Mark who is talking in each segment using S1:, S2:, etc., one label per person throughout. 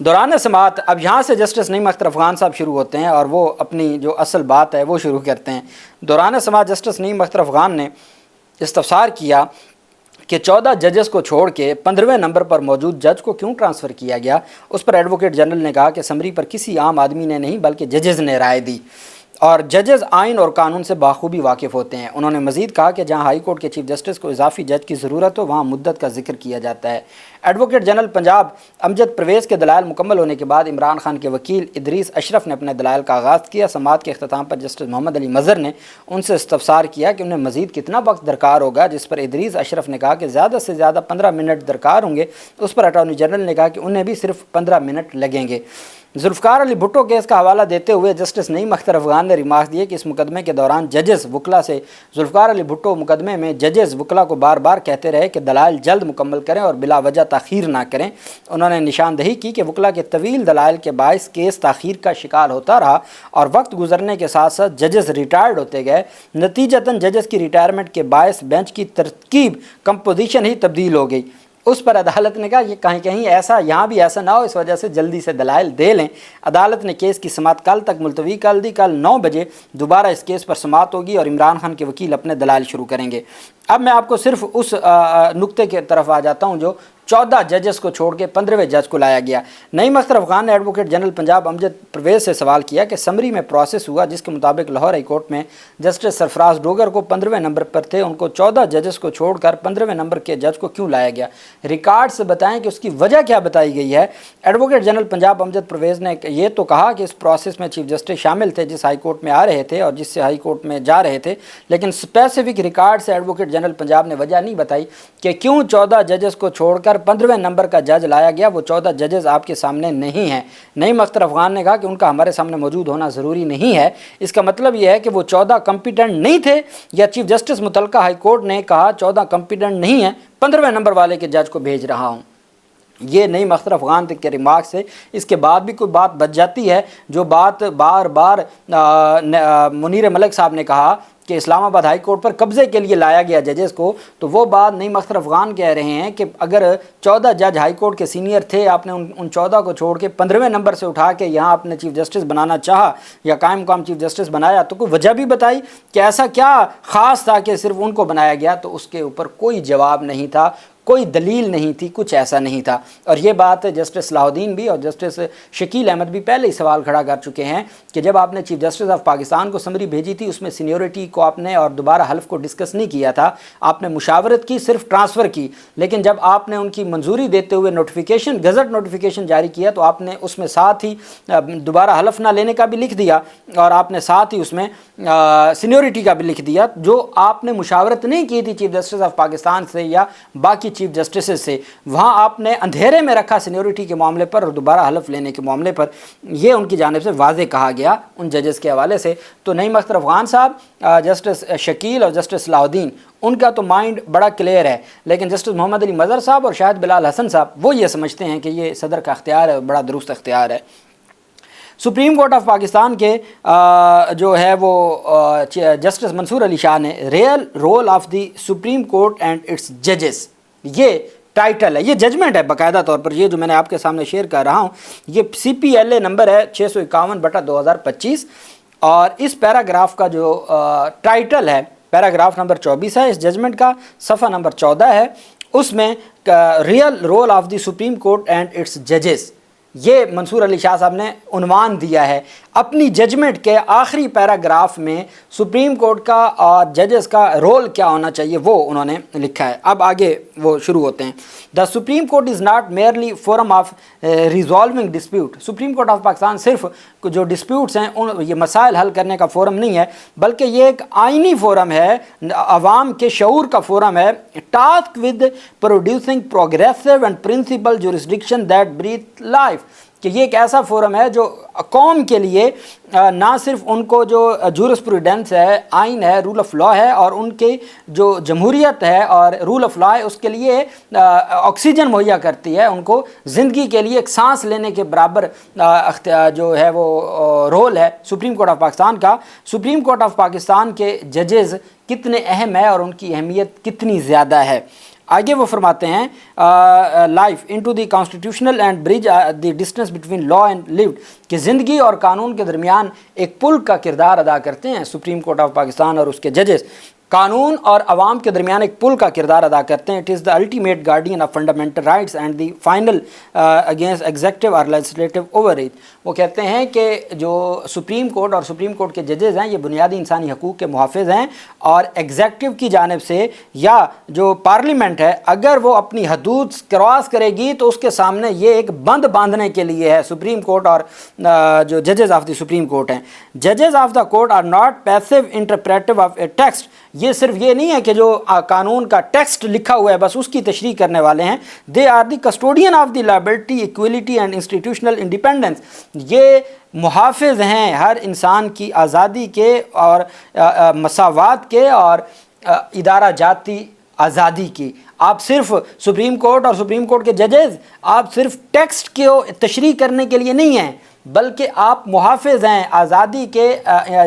S1: دوران سماعت اب یہاں سے جسٹس نعیم اختر افغان صاحب شروع ہوتے ہیں اور وہ اپنی جو اصل بات ہے وہ شروع کرتے ہیں۔ دوران سماعت جسٹس نعیم اختر افغان نے استفسار کیا کہ 14 ججز کو چھوڑ کے 15ویں نمبر پر موجود جج کو کیوں ٹرانسفر کیا گیا۔ اس پر ایڈوکیٹ جنرل نے کہا کہ سمری پر کسی عام آدمی نے نہیں بلکہ ججز نے رائے دی اور ججز آئین اور قانون سے بخوبی واقف ہوتے ہیں۔ انہوں نے مزید کہا کہ جہاں ہائی کورٹ کے چیف جسٹس کو اضافی جج کی ضرورت ہو وہاں مدت کا ذکر کیا جاتا ہے۔ ایڈوکیٹ جنرل پنجاب امجد پرویز کے دلائل مکمل ہونے کے بعد عمران خان کے وکیل ادریس اشرف نے اپنے دلائل کا آغاز کیا۔ سماعت کے اختتام پر جسٹس محمد علی مظہر نے ان سے استفسار کیا کہ انہیں مزید کتنا وقت درکار ہوگا، جس پر ادریس اشرف نے کہا کہ زیادہ سے زیادہ 15 منٹ درکار ہوں گے۔ اس پر اٹارنی جنرل نے کہا کہ انہیں بھی صرف 15 منٹ لگیں گے۔ ذوالفقار علی بھٹو کیس کا حوالہ دیتے ہوئے جسٹس نعیم اختر افغان نے ریمارک دیے کہ اس مقدمے کے دوران ججز وکلا سے ذوالفقار علی بھٹو مقدمے میں ججز وکلا کو بار بار کہتے رہے کہ دلائل جلد مکمل کریں اور بلا وجہ تاخیر نہ کریں۔ انہوں نے نشاندہی کی کہ وکلا کے طویل دلائل کے باعث کیس تاخیر کا شکار ہوتا رہا اور وقت گزرنے کے ساتھ ساتھ ججز ریٹائرڈ ہوتے گئے۔ نتیجتاً ججز کی ریٹائرمنٹ کے باعث بینچ کی ترکیب کمپوزیشن ہی تبدیل ہو گئی۔ اس پر عدالت نے کہا کہ کہیں ایسا یہاں بھی ایسا نہ ہو، اس وجہ سے جلدی سے دلائل دے لیں۔ عدالت نے کیس کی سماعت کل تک ملتوی کر دی۔ کل 9 بجے دوبارہ اس کیس پر سماعت ہوگی اور عمران خان کے وکیل اپنے دلائل شروع کریں گے۔ اب میں آپ کو صرف اس نقطے کی طرف آ جاتا ہوں جو 14 ججز کو چھوڑ کے 15ویں جج کو لایا گیا۔ نعیم اختر افغان نے ایڈوکیٹ جنرل پنجاب امجد پرویز سے سوال کیا کہ سمری میں پروسیس ہوا جس کے مطابق لاہور ہائی کورٹ میں جسٹس سرفراز ڈوگر کو 15ویں نمبر پر تھے، ان کو 14 ججز کو چھوڑ کر 15ویں نمبر کے جج کو کیوں لایا گیا؟ ریکارڈ سے بتائیں کہ اس کی وجہ کیا بتائی گئی ہے۔ ایڈوکیٹ جنرل پنجاب امجد پرویز نے یہ تو کہا کہ اس پروسیس میں چیف جسٹس شامل تھے جس ہائی کورٹ میں آ رہے تھے اور جس سے ہائی کورٹ میں جا رہے تھے، لیکن اسپیسیفک ریکارڈ سے ایڈوکیٹ جنرل پنجاب نے وجہ نہیں بتائی کہ کیوں 14 ججز کو چھوڑ کر 15ویں نمبر کا جج لایا گیا۔ وہ 14 ججز آپ کے سامنے نہیں ہیں۔ نعیم اختر افغان نے کہا کہ ان کا ہمارے سامنے موجود ہونا ضروری نہیں ہے۔ اس کا مطلب یہ ہے کہ وہ 14 کمپیٹنٹ نہیں تھے یا چیف جسٹس متعلقہ ہائی کورٹ نے کہا 14 کمپیٹنٹ نہیں ہیں، 15ویں نمبر والے کے جج کو بھیج رہا ہوں۔ یہ نعیم اختر افغان کے ریمارک سے اس کے بعد بھی کوئی بات بچ جاتی ہے جو بات بار بار منیر ملک صاحب نے کہا کہ اسلام آباد ہائی کورٹ پر قبضے کے لیے لایا گیا ججز کو، تو وہ بات نعیم اختر افغان کہہ رہے ہیں کہ اگر 14 جج ہائی کورٹ کے سینئر تھے، آپ نے ان 14 کو چھوڑ کے 15ویں نمبر سے اٹھا کے یہاں آپ نے چیف جسٹس بنانا چاہا یا قائم مقام چیف جسٹس بنایا، تو کوئی وجہ بھی بتائی کہ ایسا کیا خاص تھا کہ صرف ان کو بنایا گیا؟ تو اس کے اوپر کوئی جواب نہیں تھا، کوئی دلیل نہیں تھی، کچھ ایسا نہیں تھا۔ اور یہ بات جسٹس صلاح الدین بھی اور جسٹس شکیل احمد بھی پہلے ہی سوال کھڑا کر چکے ہیں کہ جب آپ نے چیف جسٹس آف پاکستان کو سمری بھیجی تھی، اس میں سینیورٹی کو آپ نے اور دوبارہ حلف کو ڈسکس نہیں کیا تھا، آپ نے مشاورت کی، صرف ٹرانسفر کی، لیکن جب آپ نے ان کی منظوری دیتے ہوئے نوٹیفیکیشن گزٹ نوٹیفیکیشن جاری کیا تو آپ نے اس میں ساتھ ہی دوبارہ حلف نہ لینے کا بھی لکھ دیا اور آپ نے ساتھ ہی اس میں سینیورٹی کا بھی لکھ دیا، جو آپ نے مشاورت نہیں کی تھی چیف جسٹس آف پاکستان سے یا باقی چیف جسٹسز سے، وہاں آپ نے اندھیرے میں رکھا سینیورٹی کے معاملے پر اور دوبارہ حلف لینے کے معاملے پر۔ یہ ان کی جانب سے واضح کہا گیا ان ججز کے حوالے سے۔ تو نعیم اختر افغان صاحب، جسٹس شکیل اور جسٹس صلاح الدین، ان کا تو مائنڈ بڑا کلیئر ہے، لیکن جسٹس محمد علی مظہر صاحب اور شاہد بلال حسن صاحب وہ یہ سمجھتے ہیں کہ یہ صدر کا اختیار ہے، بڑا درست اختیار ہے۔ سپریم کورٹ آف پاکستان کے جو ہے وہ جسٹس منصور علی شاہ نے real role of the supreme court and its ججز، یہ ٹائٹل ہے، یہ ججمنٹ ہے باقاعدہ طور پر، یہ جو میں نے آپ کے سامنے شیئر کر رہا ہوں، یہ CPLA نمبر ہے 651/2025 اور اس پیراگراف کا جو ٹائٹل ہے، پیراگراف نمبر 24 ہے اس ججمنٹ کا، صفحہ نمبر 14 ہے، اس میں real role of the supreme court and its ججز، یہ منصور علی شاہ صاحب نے عنوان دیا ہے اپنی ججمنٹ کے آخری پیراگراف میں۔ سپریم کورٹ کا اور ججز کا رول کیا ہونا چاہیے وہ انہوں نے لکھا ہے۔ اب آگے وہ شروع ہوتے ہیں۔ The supreme court is not merely forum of resolving dispute, supreme court of Pakistan صرف جو ڈسپیوٹس ہیں یہ مسائل حل کرنے کا فورم نہیں ہے، بلکہ یہ ایک آئینی فورم ہے، عوام کے شعور کا فورم ہے۔ Task with producing progressive and principle jurisdiction that breathe life, کہ یہ ایک ایسا فورم ہے جو قوم کے لیے نہ صرف ان کو جو جورسپروڈنس ہے، آئین ہے، رول آف لا ہے، اور ان کی جو جمہوریت ہے اور رول آف لا ہے اس کے لیے آکسیجن مہیا کرتی ہے، ان کو زندگی کے لیے ایک سانس لینے کے برابر جو ہے وہ رول ہے سپریم کورٹ آف پاکستان کا۔ سپریم کورٹ آف پاکستان کے ججز کتنے اہم ہے اور ان کی اہمیت کتنی زیادہ ہے۔ آگے وہ فرماتے ہیں life into the constitutional and bridge the distance between law and lived, کہ زندگی اور قانون کے درمیان ایک پل کا کردار ادا کرتے ہیں سپریم کورٹ آف پاکستان اور اس کے ججز، قانون اور عوام کے درمیان ایک پل کا کردار ادا کرتے ہیں. It is the ultimate guardian of fundamental rights and the final against executive اور لیجسلیٹو اوور ریچ. وہ کہتے ہیں کہ جو سپریم کورٹ اور سپریم کورٹ کے ججز ہیں یہ بنیادی انسانی حقوق کے محافظ ہیں، اور ایگزیکٹو کی جانب سے یا جو پارلیمنٹ ہے اگر وہ اپنی حدود کراس کرے گی تو اس کے سامنے یہ ایک بند باندھنے کے لیے ہے سپریم کورٹ اور جو ججز آف دی سپریم کورٹ ہیں. ججز of the court are not passive interpretive of a text. یہ صرف یہ نہیں ہے کہ جو قانون کا ٹیکسٹ لکھا ہوا ہے بس اس کی تشریح کرنے والے ہیں. They are the custodian of the liability, equality and institutional independence. یہ محافظ ہیں ہر انسان کی آزادی کے اور مساوات کے اور ادارہ جاتی آزادی کی. آپ صرف سپریم کورٹ اور سپریم کورٹ کے ججز آپ صرف ٹیکسٹ کی تشریح کرنے کے لیے نہیں ہیں بلکہ آپ محافظ ہیں آزادی کے،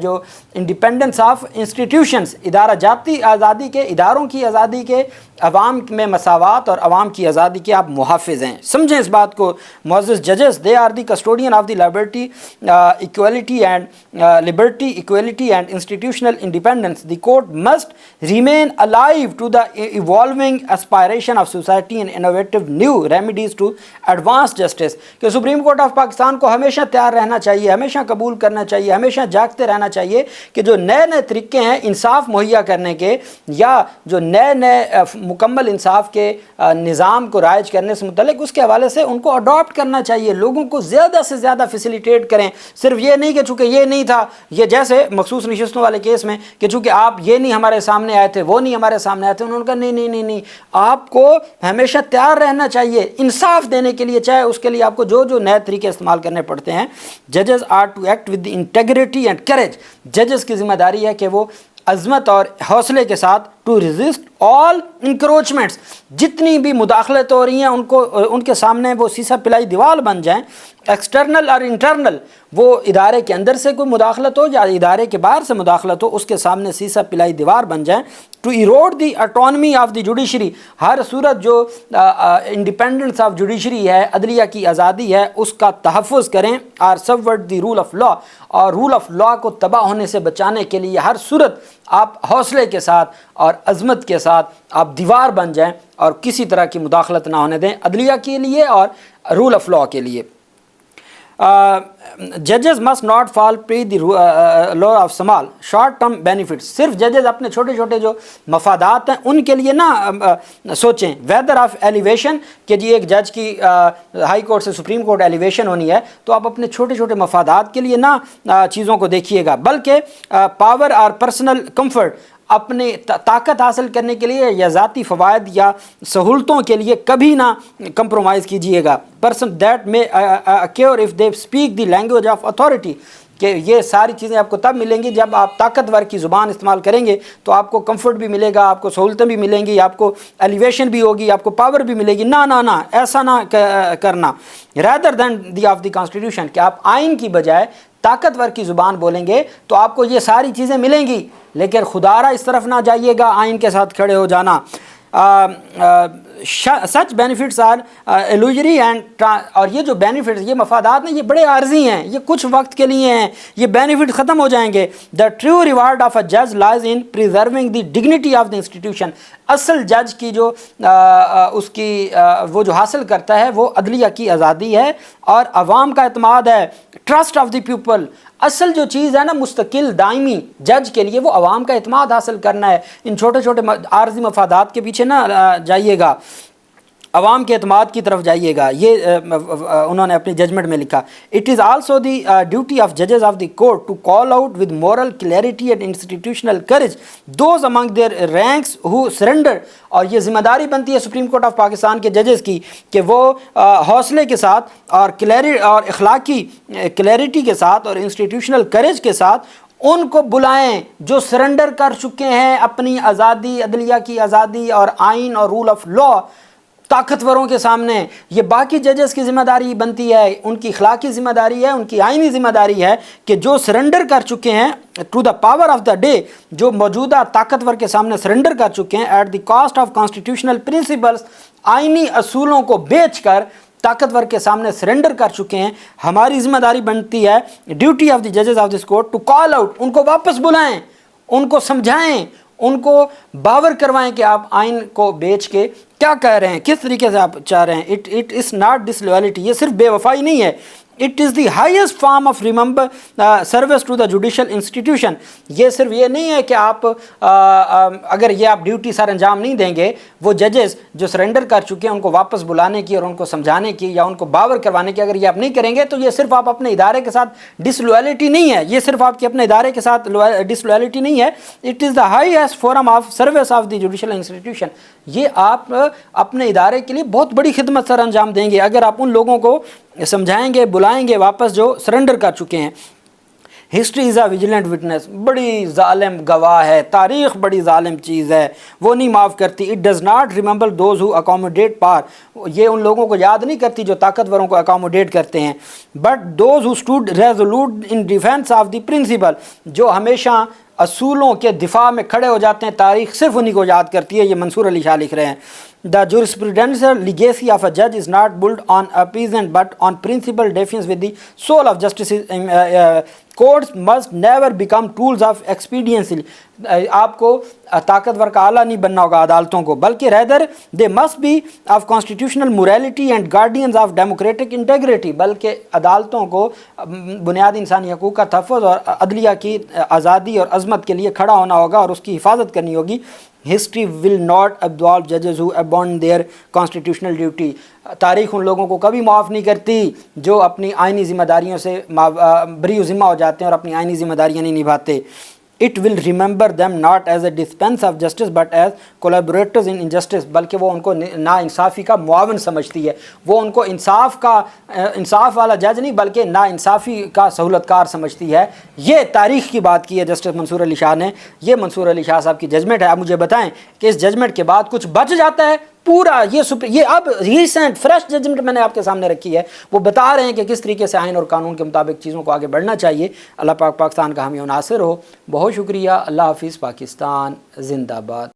S1: جو انڈیپینڈنس آف انسٹیٹیوشنز، ادارہ جاتی آزادی کے، اداروں کی آزادی کے، عوام میں مساوات اور عوام کی آزادی کے آپ محافظ ہیں. سمجھیں اس بات کو معزز ججز. They are the custodian of the liability, equality and liberty, equality and institutional independence. The court must remain alive to the evolving aspiration of society and innovative new remedies to advance justice. کہ supreme court of Pakistan کو ہمیشہ تیار رہنا چاہیے، ہمیشہ قبول کرنا چاہیے، ہمیشہ جاگتے رہنا چاہیے کہ جو نئے نئے طریقے ہیں انصاف مہیا کرنے کے، یا جو نئے نئے مکمل انصاف کے نظام کو رائج کرنے سے متعلق، اس کے حوالے سے ان کو اڈاپٹ کرنا چاہیے. لوگوں کو زیادہ سے زیادہ فیسیلیٹیٹ کریں. صرف یہ نہیں کہ چونکہ یہ نہیں تھا، یہ جیسے مخصوص نشستوں والے کیس میں کہ چونکہ آپ یہ نہیں ہمارے سامنے آئے تھے، وہ نہیں ہمارے سامنے آئے تھے، انہوں نے کہا نہیں نہیں نہیں نہیں، آپ کو ہمیشہ تیار رہنا چاہیے انصاف دینے کے لیے، چاہے اس کے لیے آپ کو جو جو نئے طریقے استعمال کرنے پڑتے ہیں. ججز are to act with the integrity and courage. ججز کی ذمہ داری ہے کہ وہ عظمت اور حوصلے کے ساتھ ٹو ریزسٹ آل انکروچمنٹس، جتنی بھی مداخلت ہو رہی ہیں ان کے سامنے وہ سیسا پلائی دیوار بن جائیں. ایکسٹرنل اور انٹرنل، وہ ادارے کے اندر سے کوئی مداخلت ہو یا ادارے کے باہر سے مداخلت ہو، اس کے سامنے سیسا پلائی دیوار بن جائیں. To erode the autonomy of the judiciary, ہر صورت جو انڈیپینڈنس آف جوڈیشری ہے، عدلیہ کی آزادی ہے، اس کا تحفظ کریں. Or support the rule of law, اور رول آف لا کو تباہ ہونے سے بچانے کے لیے ہر صورت آپ حوصلے کے ساتھ اور عظمت کے ساتھ آپ دیوار بن جائیں اور کسی طرح کی مداخلت نہ ہونے دیں عدلیہ کے لیے اور رول آف لا کے لیے. ججز must not fall prey the law of small short term benefits. صرف ججز اپنے چھوٹے چھوٹے جو مفادات ہیں ان کے لیے نہ سوچیں. ویدر آف ایلیویشن، کہ جی ایک جج کی ہائی کورٹ سے سپریم کورٹ ایلیویشن ہونی ہے تو آپ اپنے چھوٹے چھوٹے مفادات کے لیے نہ چیزوں کو دیکھیے گا، بلکہ پاور اور پرسنل کمفرٹ، اپنی طاقت حاصل کرنے کے لیے یا ذاتی فوائد یا سہولتوں کے لیے کبھی نہ کمپرومائز کیجیے گا. پرسن دیٹ میں occur if they speak the language of authority, کہ یہ ساری چیزیں آپ کو تب ملیں گی جب آپ طاقتور کی زبان استعمال کریں گے تو آپ کو کمفرٹ بھی ملے گا، آپ کو سہولتیں بھی ملیں گی، آپ کو ایلیویشن بھی ہوگی، آپ کو پاور بھی ملے گی. نہ ایسا نہ کرنا. Rather than the of the constitution, کہ آپ آئین کی بجائے طاقتور کی زبان بولیں گے تو آپ کو یہ ساری چیزیں ملیں گی، لیکن خدارہ اس طرف نہ جائیے گا آئین کے ساتھ کھڑے ہو جانا. سچ بینیفٹس آر ایلوجری اینڈ، اور یہ جو بینیفٹس، یہ مفادات ہیں، یہ بڑے عارضی ہیں، یہ کچھ وقت کے لیے ہیں، یہ بینیفٹ ختم ہو جائیں گے. The true reward of a جج lies in preserving the dignity of the institution. اصل جج کی جو اس کی وہ جو حاصل کرتا ہے وہ عدلیہ کی آزادی ہے اور عوام کا اعتماد ہے. ٹرسٹ آف دی پیپل، اصل جو چیز ہے نا مستقل دائمی جج کے لیے وہ عوام کا اعتماد حاصل کرنا ہے. ان چھوٹے چھوٹے عارضی مفادات کے پیچھے نہ جائیے گا، عوام کے اعتماد کی طرف جائیے گا. یہ انہوں نے اپنی ججمنٹ میں لکھا. It is also the duty of ججز of the court to call out with moral clarity and institutional courage those among their ranks who surrender. اور یہ ذمہ داری بنتی ہے سپریم کورٹ آف پاکستان کے ججز کی کہ وہ حوصلے کے ساتھ اور اخلاقی کلیئرٹی کے ساتھ اور انسٹیٹیوشنل کریج کے ساتھ ان کو بلائیں جو سرنڈر کر چکے ہیں اپنی آزادی، عدلیہ کی آزادی اور آئین اور رول آف لا طاقتوروں کے سامنے یہ باقی ججز کی ذمہ داری بنتی ہے، ان کی اخلاقی ذمہ داری ہے، ان کی آئینی ذمہ داری ہے کہ جو سرنڈر کر چکے ہیں to the power of the day, جو موجودہ طاقتور کے سامنے سرنڈر کر چکے ہیں at the cost of constitutional principles, آئینی اصولوں کو بیچ کر طاقتور کے سامنے سرنڈر کر چکے ہیں، ہماری ذمہ داری بنتی ہے، ڈیوٹی آف دی ججز of this court to call out, ان کو واپس بلائیں، ان کو سمجھائیں، ان کو باور کروائیں کہ آپ آئین کو بیچ کے کیا کہہ رہے ہیں، کس طریقے سے آپ چاہ رہے ہیں۔ اٹ از ناٹ ڈس لویلٹی، یہ صرف بے وفائی نہیں ہے، it is the highest form of remember service to the judicial institution. یہ صرف یہ نہیں ہے کہ آپ اگر یہ آپ ڈیوٹی سر انجام نہیں دیں گے، وہ ججز جو سرنڈر کر چکے ہیں ان کو واپس بلانے کی اور ان کو سمجھانے کی یا ان کو باور کروانے کی، اگر یہ آپ نہیں کریں گے تو یہ صرف آپ اپنے ادارے کے ساتھ ڈس لویلٹی نہیں ہے، یہ صرف آپ کے اپنے ادارے کے ساتھ ڈس لویلٹی نہیں ہے، it is the highest forum of service of the judicial institution. یہ آپ اپنے ادارے کے لیے بہت بڑی خدمت سر انجام دیں گے اگر آپ ان لوگوں کو سمجھائیں گے، بلائیں گے واپس جو سرنڈر کر چکے ہیں۔ History is a vigilant witness, بڑی ظالم گواہ ہے، تاریخ بڑی ظالم چیز ہے، وہ نہیں معاف کرتی۔ It does not remember those who accommodate power, یہ ان لوگوں کو یاد نہیں کرتی جو طاقتوروں کو اکاموڈیٹ کرتے ہیں، but those who stood resolute in defence of the principle, جو ہمیشہ اصولوں کے دفاع میں کھڑے ہو جاتے ہیں، تاریخ صرف انہی کو یاد کرتی ہے۔ یہ منصور علی شاہ لکھ رہے ہیں، دا جورسپروڈینشل لیگیسی آف اے جج is not build on appeasement but on principle defence with the soul of justice, courts must never become tools of expediency, آپ کو طاقتور کا آلہ نہیں بننا ہوگا عدالتوں کو، بلکہ rather they must be of constitutional morality and guardians of democratic integrity, بلکہ عدالتوں کو بنیادی انسانی حقوق کا تحفظ اور عدلیہ کی آزادی اور عظمت کے لیے کھڑا ہونا ہوگا اور اس کی حفاظت کرنی ہوگی۔ ہسٹری ول ناٹ absolve ججز who abandon their constitutional duty، تاریخ ان لوگوں کو کبھی معاف نہیں کرتی جو اپنی آئینی ذمہ داریوں سے بری و ذمہ ہو جاتے ہیں اور اپنی آئینی ذمہ داریاں نہیں نبھاتے۔ It will remember them not as a dispense of justice but as collaborators in injustice، بلکہ وہ ان کو نا انصافی کا معاون سمجھتی ہے، وہ ان کو انصاف والا جج نہیں بلکہ نا انصافی کا سہولت کار سمجھتی ہے۔ یہ تاریخ کی بات کی ہے جسٹس منصور علی شاہ نے، یہ منصور علی شاہ صاحب کی ججمنٹ ہے۔ اب مجھے بتائیں کہ اس ججمنٹ کے بعد کچھ بچ جاتا ہے؟ پورا یہ اب ریسنٹ فریش ججمنٹ میں نے آپ کے سامنے رکھی ہے، وہ بتا رہے ہیں کہ کس طریقے سے آئین اور قانون کے مطابق چیزوں کو آگے بڑھنا چاہیے۔ اللہ پاک پاکستان کا حامی و ناصر ہو۔ بہت شکریہ، اللہ حافظ، پاکستان زندہ باد۔